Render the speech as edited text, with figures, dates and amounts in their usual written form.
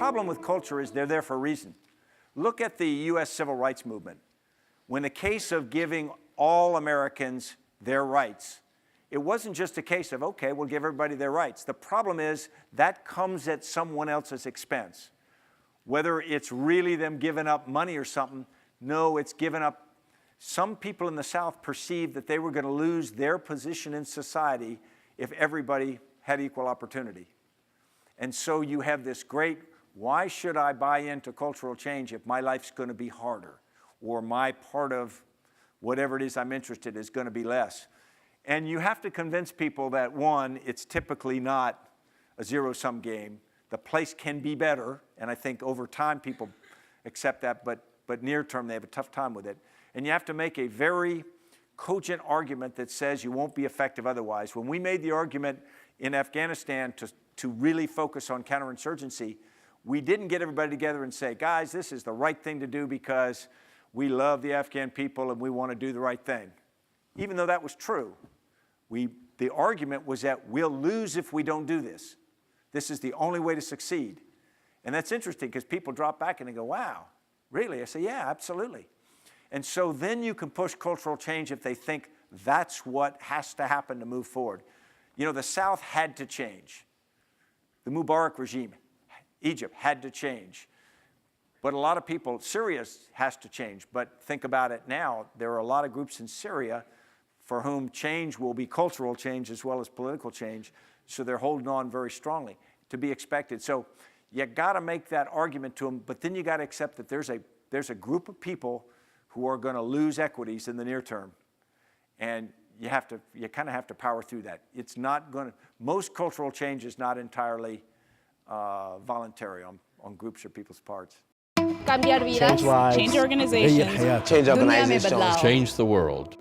problem with culture is they're there for a reason. Look at the U.S. Civil Rights Movement. When the case of giving all Americans their rights, it wasn't just a case of, okay, we'll give everybody their rights. The problem is that comes at someone else's expense. Whether it's really them giving up money or something, no, it's giving up. Some people in the South perceived that they were going to lose their position in society if everybody had equal opportunity. And so you have this great, why should I buy into cultural change if my life's going to be harder, or my part of whatever it is I'm interested in is going to be less? And you have to convince people that, one, it's typically not a zero-sum game. The place can be better, and I think over time people accept that, but near term they have a tough time with it. And you have to make a very cogent argument that says you won't be effective otherwise. When we made the argument in Afghanistan to really focus on counterinsurgency, we didn't get everybody together and say, guys, this is the right thing to do because we love the Afghan people and we want to do the right thing. Even though that was true, the argument was that we'll lose if we don't do this. This is the only way to succeed. And that's interesting because people drop back and they go, wow, really? I say, yeah, absolutely. And so then you can push cultural change if they think that's what has to happen to move forward. You know, the South had to change. The Mubarak regime, Egypt, had to change. But a lot of people, Syria has to change. But think about it now. There are a lot of groups in Syria for whom change will be cultural change as well as political change. So they're holding on very strongly, to be expected. So you got to make that argument to them, but then you got to accept that there's a group of people who are going to lose equities in the near term. And you kind of have to power through that. It's not going to, most cultural change is not entirely voluntary on groups or people's parts. Cambiar vidas, Change lives. change organizations, Change दुनिया में बदलाव. Change the world.